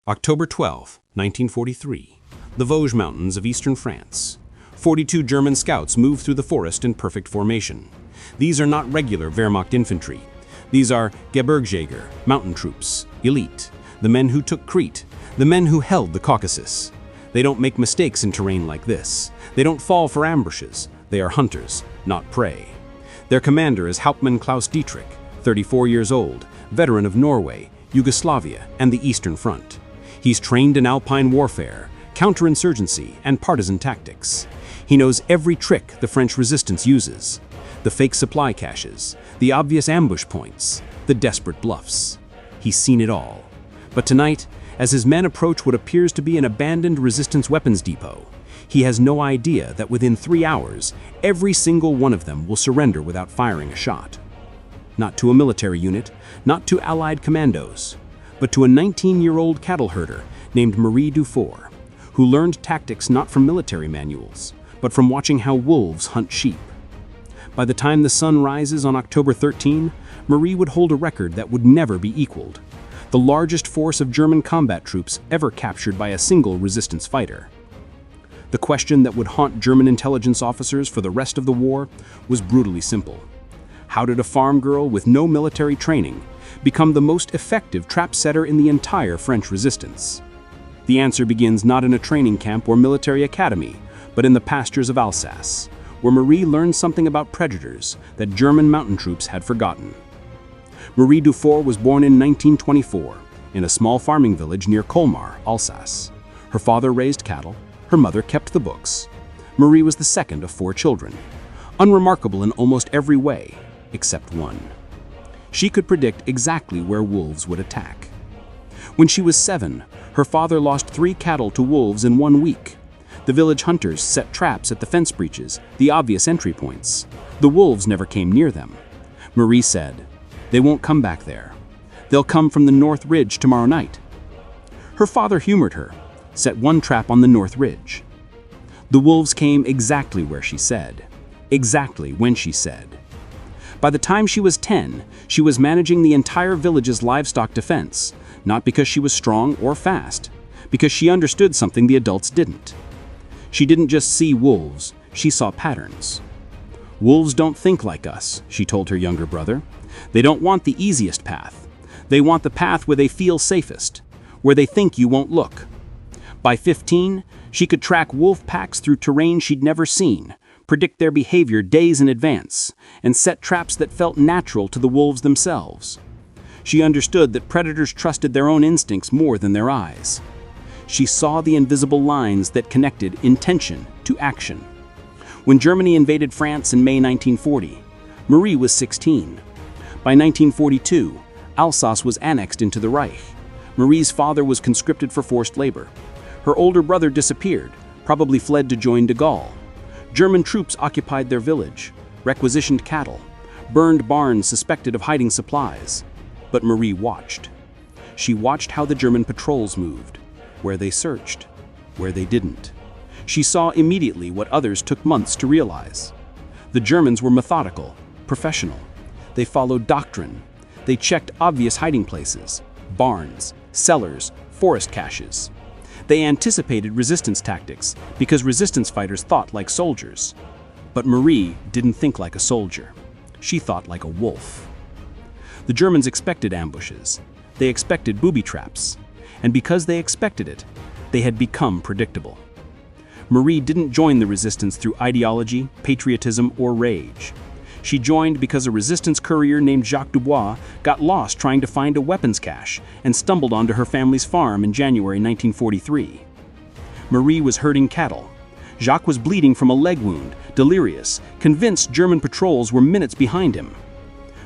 October 12, 1943. The Vosges Mountains of eastern France. 42 German scouts move through the forest in perfect formation. These are not regular Wehrmacht infantry. These are Gebirgsjäger, mountain troops, elite, the men who took Crete, the men who held the Caucasus. They don't make mistakes in terrain like this. They don't fall for ambushes. They are hunters, not prey. Their commander is Hauptmann Klaus Dietrich, 34 years old, veteran of Norway, Yugoslavia, and the Eastern Front. He's trained in alpine warfare, counterinsurgency, and partisan tactics. He knows every trick the French resistance uses: the fake supply caches, the obvious ambush points, the desperate bluffs. He's seen it all. But tonight, as his men approach what appears to be an abandoned resistance weapons depot, he has no idea that within 3 hours, every single one of them will surrender without firing a shot. Not to a military unit, not to Allied commandos, but to a 19-year-old cattle herder named Marie Dufour, who learned tactics not from military manuals, but from watching how wolves hunt sheep. By the time the sun rises on October 13, Marie would hold a record that would never be equaled: the largest force of German combat troops ever captured by a single resistance fighter. The question that would haunt German intelligence officers for the rest of the war was brutally simple. How did a farm girl with no military training become the most effective trap setter in the entire French resistance? The answer begins not in a training camp or military academy, but in the pastures of Alsace, where Marie learned something about predators that German mountain troops had forgotten. Marie Dufour was born in 1924 in a small farming village near Colmar, Alsace. Her father raised cattle, her mother kept the books. Marie was the second of 4 children, unremarkable in almost every way, except one. She could predict exactly where wolves would attack. When she was 7, her father lost 3 cattle to wolves in 1 week. The village hunters set traps at the fence breaches, the obvious entry points. The wolves never came near them. Marie said, "They won't come back there. They'll come from the North Ridge tomorrow night." Her father humored her, set 1 trap on the North Ridge. The wolves came exactly where she said, exactly when she said. By the time she was 10, she was managing the entire village's livestock defense, not because she was strong or fast, because she understood something the adults didn't. She didn't just see wolves, she saw patterns. "Wolves don't think like us," she told her younger brother. "They don't want the easiest path. They want the path where they feel safest, where they think you won't look." By 15, she could track wolf packs through terrain she'd never seen, predict their behavior days in advance, and set traps that felt natural to the wolves themselves. She understood that predators trusted their own instincts more than their eyes. She saw the invisible lines that connected intention to action. When Germany invaded France in May 1940, Marie was 16. By 1942, Alsace was annexed into the Reich. Marie's father was conscripted for forced labor. Her older brother disappeared, probably fled to join de Gaulle. German troops occupied their village, requisitioned cattle, burned barns suspected of hiding supplies. But Marie watched. She watched how the German patrols moved, where they searched, where they didn't. She saw immediately what others took months to realize. The Germans were methodical, professional. They followed doctrine. They checked obvious hiding places: barns, cellars, forest caches. They anticipated resistance tactics because resistance fighters thought like soldiers. But Marie didn't think like a soldier. She thought like a wolf. The Germans expected ambushes. They expected booby traps. And because they expected it, they had become predictable. Marie didn't join the resistance through ideology, patriotism, or rage. She joined because a resistance courier named Jacques Dubois got lost trying to find a weapons cache and stumbled onto her family's farm in January 1943. Marie was herding cattle. Jacques was bleeding from a leg wound, delirious, convinced German patrols were minutes behind him.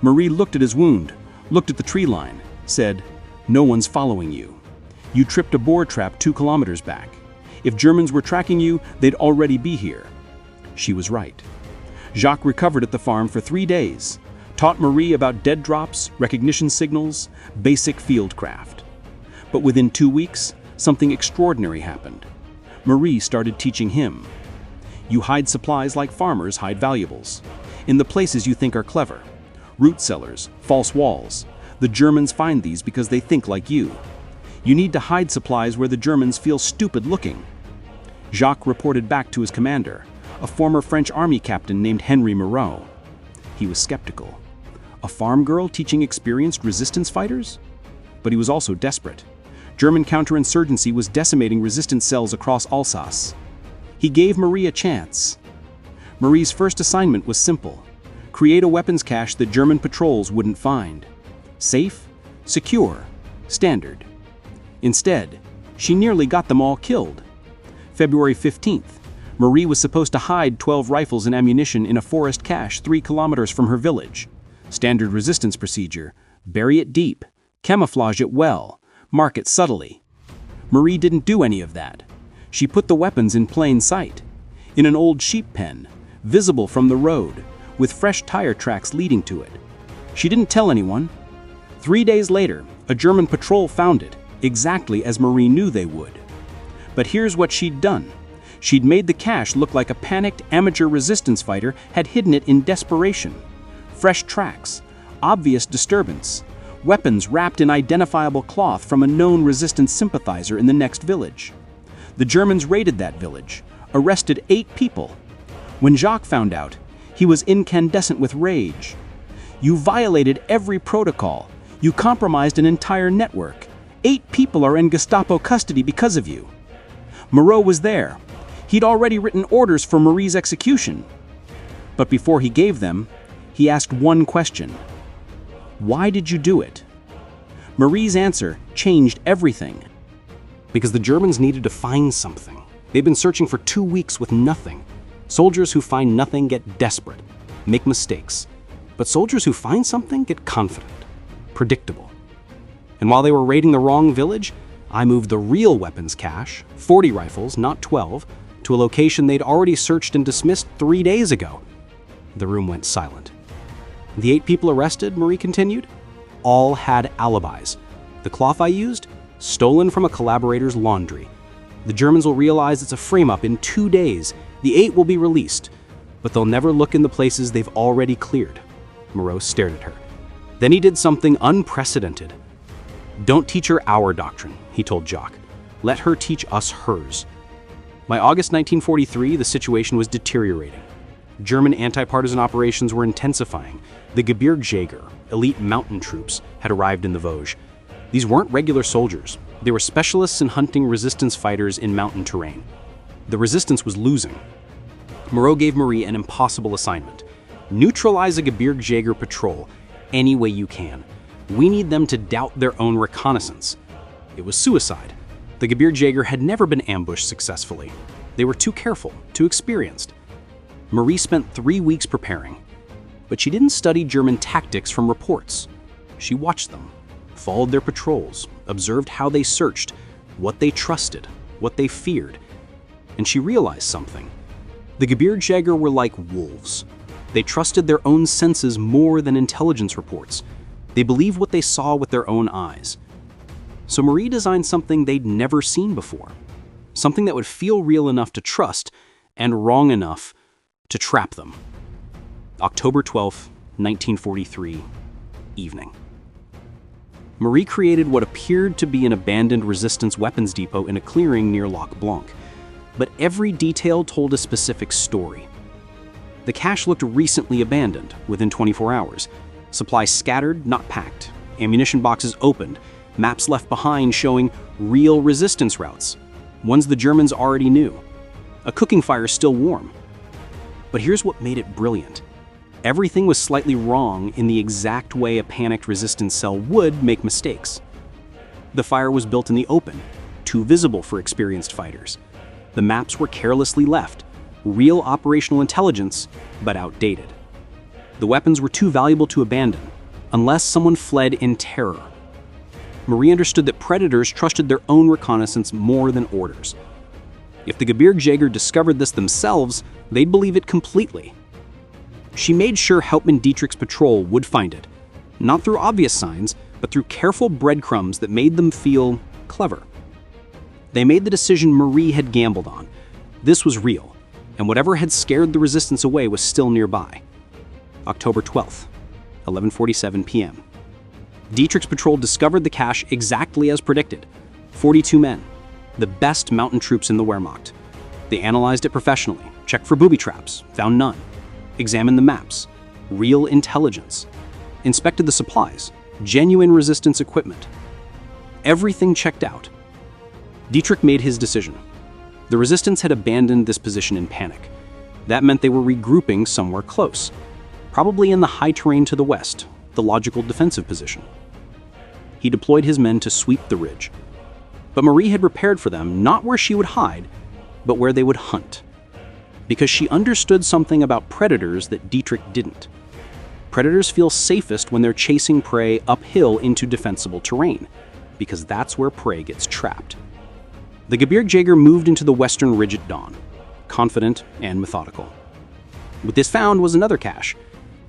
Marie looked at his wound, looked at the tree line, said, "No one's following you. You tripped a boar trap 2 kilometers back. If Germans were tracking you, they'd already be here." She was right. Jacques recovered at the farm for 3 days, taught Marie about dead drops, recognition signals, basic field craft. But within 2 weeks, something extraordinary happened. Marie started teaching him. You hide supplies like farmers hide valuables, in the places you think are clever. Root cellars, false walls. The Germans find these because they think like you. You need to hide supplies where the Germans feel stupid looking. Jacques reported back to his commander, a former French army captain named Henry Moreau. He was skeptical. A farm girl teaching experienced resistance fighters? But he was also desperate. German counterinsurgency was decimating resistance cells across Alsace. He gave Marie a chance. Marie's first assignment was simple: create a weapons cache that German patrols wouldn't find. Safe, secure, standard. Instead, she nearly got them all killed. February 15th, Marie was supposed to hide 12 rifles and ammunition in a forest cache 3 kilometers from her village. Standard resistance procedure: bury it deep, camouflage it well, mark it subtly. Marie didn't do any of that. She put the weapons in plain sight, in an old sheep pen, visible from the road, with fresh tire tracks leading to it. She didn't tell anyone. 3 days later, a German patrol found it, exactly as Marie knew they would. But here's what she'd done. She'd made the cache look like a panicked amateur resistance fighter had hidden it in desperation. Fresh tracks, obvious disturbance, weapons wrapped in identifiable cloth from a known resistance sympathizer in the next village. The Germans raided that village, arrested 8 people. When Jacques found out, he was incandescent with rage. You violated every protocol. You compromised an entire network. 8 people are in Gestapo custody because of you. Moreau was there. He'd already written orders for Marie's execution. But before he gave them, he asked one question: why did you do it? Marie's answer changed everything. Because the Germans needed to find something. They've been searching for 2 weeks with nothing. Soldiers who find nothing get desperate, make mistakes. But soldiers who find something get confident, predictable. And while they were raiding the wrong village, I moved the real weapons cache, 40 rifles, not 12, to a location they'd already searched and dismissed 3 days ago. The room went silent. The 8 people arrested, Marie continued, all had alibis. The cloth I used? Stolen from a collaborator's laundry. The Germans will realize it's a frame-up in 2 days. The 8 will be released, but they'll never look in the places they've already cleared. Moreau stared at her. Then he did something unprecedented. Don't teach her our doctrine, he told Jacques. Let her teach us hers. By August 1943, the situation was deteriorating. German anti-partisan operations were intensifying. The Gebirgsjäger, elite mountain troops, had arrived in the Vosges. These weren't regular soldiers. They were specialists in hunting resistance fighters in mountain terrain. The resistance was losing. Moreau gave Marie an impossible assignment: neutralize a Gebirgsjäger patrol any way you can. We need them to doubt their own reconnaissance. It was suicide. The Gebirgsjäger had never been ambushed successfully. They were too careful, too experienced. Marie spent 3 weeks preparing, but she didn't study German tactics from reports. She watched them, followed their patrols, observed how they searched, what they trusted, what they feared. And she realized something. The Gebirgsjäger were like wolves. They trusted their own senses more than intelligence reports. They believed what they saw with their own eyes. So Marie designed something they'd never seen before. Something that would feel real enough to trust and wrong enough to trap them. October 12, 1943, evening. Marie created what appeared to be an abandoned resistance weapons depot in a clearing near Lac Blanc. But every detail told a specific story. The cache looked recently abandoned within 24 hours. Supplies scattered, not packed. Ammunition boxes opened. Maps left behind showing real resistance routes, ones the Germans already knew. A cooking fire still warm. But here's what made it brilliant. Everything was slightly wrong in the exact way a panicked resistance cell would make mistakes. The fire was built in the open, too visible for experienced fighters. The maps were carelessly left, real operational intelligence, but outdated. The weapons were too valuable to abandon, unless someone fled in terror. Marie understood that predators trusted their own reconnaissance more than orders. If the Gebirgsjäger discovered this themselves, they'd believe it completely. She made sure Hauptmann Dietrich's patrol would find it, not through obvious signs, but through careful breadcrumbs that made them feel clever. They made the decision Marie had gambled on. This was real, and whatever had scared the resistance away was still nearby. October 12th, 11:47 p.m. Dietrich's patrol discovered the cache exactly as predicted. 42 men, the best mountain troops in the Wehrmacht. They analyzed it professionally, checked for booby traps, found none, examined the maps, real intelligence, inspected the supplies, genuine resistance equipment. Everything checked out. Dietrich made his decision. The resistance had abandoned this position in panic. That meant they were regrouping somewhere close, probably in the high terrain to the west, the logical defensive position. He deployed his men to sweep the ridge. But Marie had prepared for them not where she would hide, but where they would hunt. Because she understood something about predators that Dietrich didn't. Predators feel safest when they're chasing prey uphill into defensible terrain, because that's where prey gets trapped. The Gebirgsjäger moved into the western ridge at dawn, confident and methodical. What this found was another cache.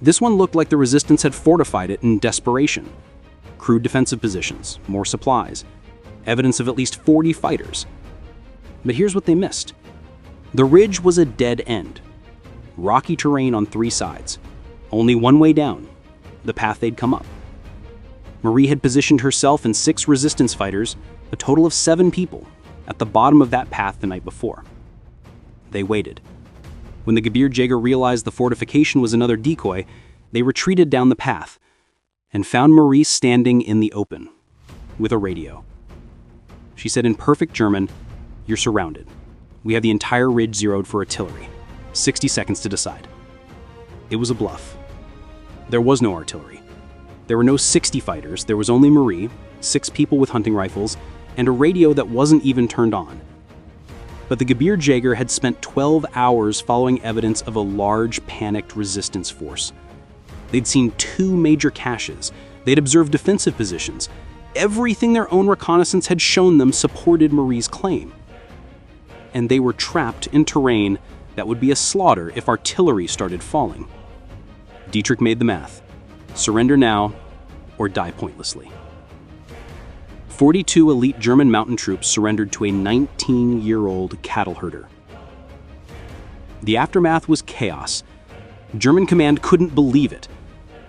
This one looked like the resistance had fortified it in desperation. Crude defensive positions, more supplies, evidence of at least 40 fighters. But here's what they missed. The ridge was a dead end. Rocky terrain on 3 sides. Only one way down, the path they'd come up. Marie had positioned herself and 6 resistance fighters, a total of 7 people, at the bottom of that path the night before. They waited. When the Gebirgsjäger realized the fortification was another decoy, they retreated down the path and found Marie standing in the open with a radio. She said in perfect German, "You're surrounded. We have the entire ridge zeroed for artillery. 60 seconds to decide." It was a bluff. There was no artillery. There were no 60 fighters. There was only Marie, 6 people with hunting rifles, and a radio that wasn't even turned on. But the Gebirgsjäger had spent 12 hours following evidence of a large, panicked resistance force. They'd seen 2 major caches. They'd observed defensive positions. Everything their own reconnaissance had shown them supported Marie's claim. And they were trapped in terrain that would be a slaughter if artillery started falling. Dietrich made the math. Surrender now, or die pointlessly. 42 elite German mountain troops surrendered to a 19-year-old cattle herder. The aftermath was chaos. German command couldn't believe it.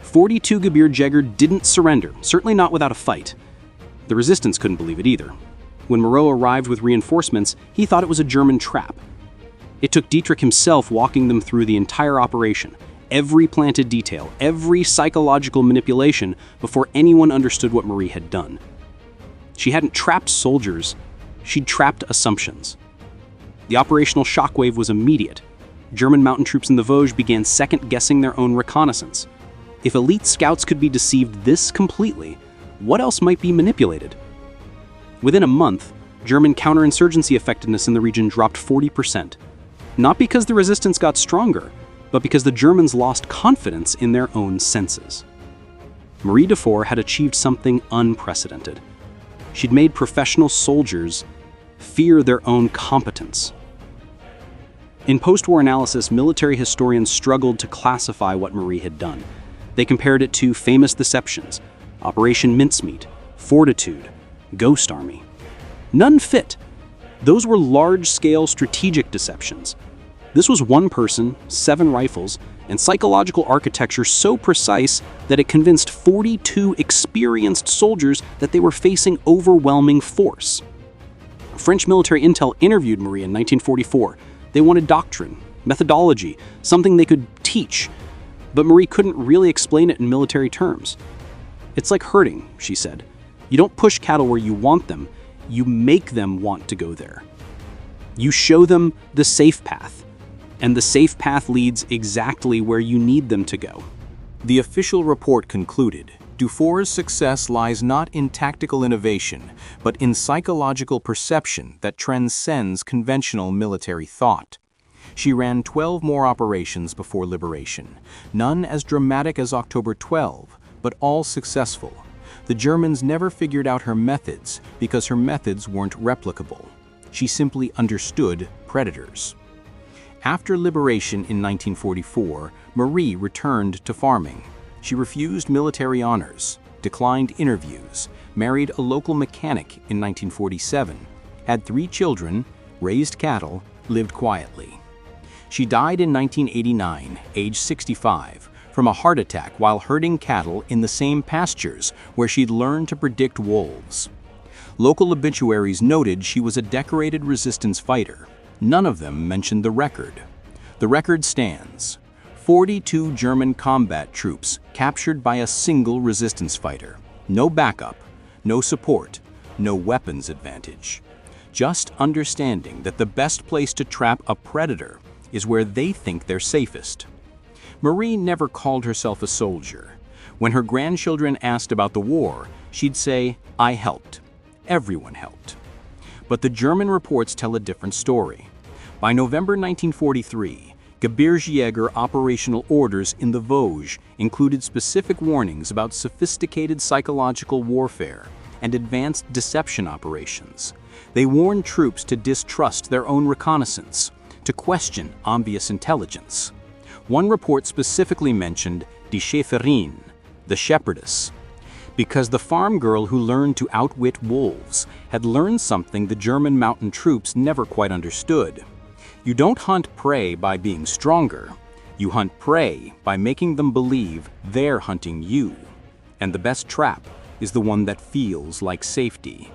42 Gebirgsjäger didn't surrender, certainly not without a fight. The resistance couldn't believe it either. When Moreau arrived with reinforcements, he thought it was a German trap. It took Dietrich himself walking them through the entire operation, every planted detail, every psychological manipulation, before anyone understood what Marie had done. She hadn't trapped soldiers, she'd trapped assumptions. The operational shockwave was immediate. German mountain troops in the Vosges began second-guessing their own reconnaissance. If elite scouts could be deceived this completely, what else might be manipulated? Within a month, German counterinsurgency effectiveness in the region dropped 40%. Not because the resistance got stronger, but because the Germans lost confidence in their own senses. Marie Dufour had achieved something unprecedented. She'd made professional soldiers fear their own competence. In post-war analysis, military historians struggled to classify what Marie had done. They compared it to famous deceptions, Operation Mincemeat, Fortitude, Ghost Army. None fit. Those were large-scale strategic deceptions. This was one person, 7 rifles, and psychological architecture so precise that it convinced 42 experienced soldiers that they were facing overwhelming force. French military intel interviewed Marie in 1944. They wanted doctrine, methodology, something they could teach. But Marie couldn't really explain it in military terms. "It's like herding," she said. "You don't push cattle where you want them, you make them want to go there. You show them the safe path, and the safe path leads exactly where you need them to go." The official report concluded, Dufour's success lies not in tactical innovation, but in psychological perception that transcends conventional military thought. She ran 12 more operations before liberation, none as dramatic as October 12, but all successful. The Germans never figured out her methods because her methods weren't replicable. She simply understood predators. After liberation in 1944, Marie returned to farming. She refused military honors, declined interviews, married a local mechanic in 1947, had 3 children, raised cattle, lived quietly. She died in 1989, age 65, from a heart attack while herding cattle in the same pastures where she'd learned to predict wolves. Local obituaries noted she was a decorated resistance fighter. None of them mentioned the record. The record stands: 42 German combat troops captured by a single resistance fighter. No backup, no support, no weapons advantage. Just understanding that the best place to trap a predator is where they think they're safest. Marie never called herself a soldier. When her grandchildren asked about the war, she'd say, "I helped. Everyone helped." But the German reports tell a different story. By November 1943, Gebirgsjäger operational orders in the Vosges included specific warnings about sophisticated psychological warfare and advanced deception operations. They warned troops to distrust their own reconnaissance, to question obvious intelligence. One report specifically mentioned die Schäferin, the shepherdess, because the farm girl who learned to outwit wolves had learned something the German mountain troops never quite understood. You don't hunt prey by being stronger. You hunt prey by making them believe they're hunting you. And the best trap is the one that feels like safety.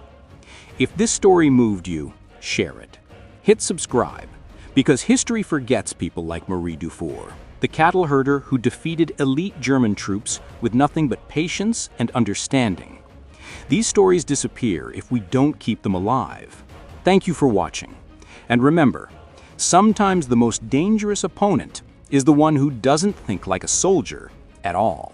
If this story moved you, share it. Hit subscribe, because history forgets people like Marie Dufour, the cattle herder who defeated elite German troops with nothing but patience and understanding. These stories disappear if we don't keep them alive. Thank you for watching. And remember, sometimes the most dangerous opponent is the one who doesn't think like a soldier at all.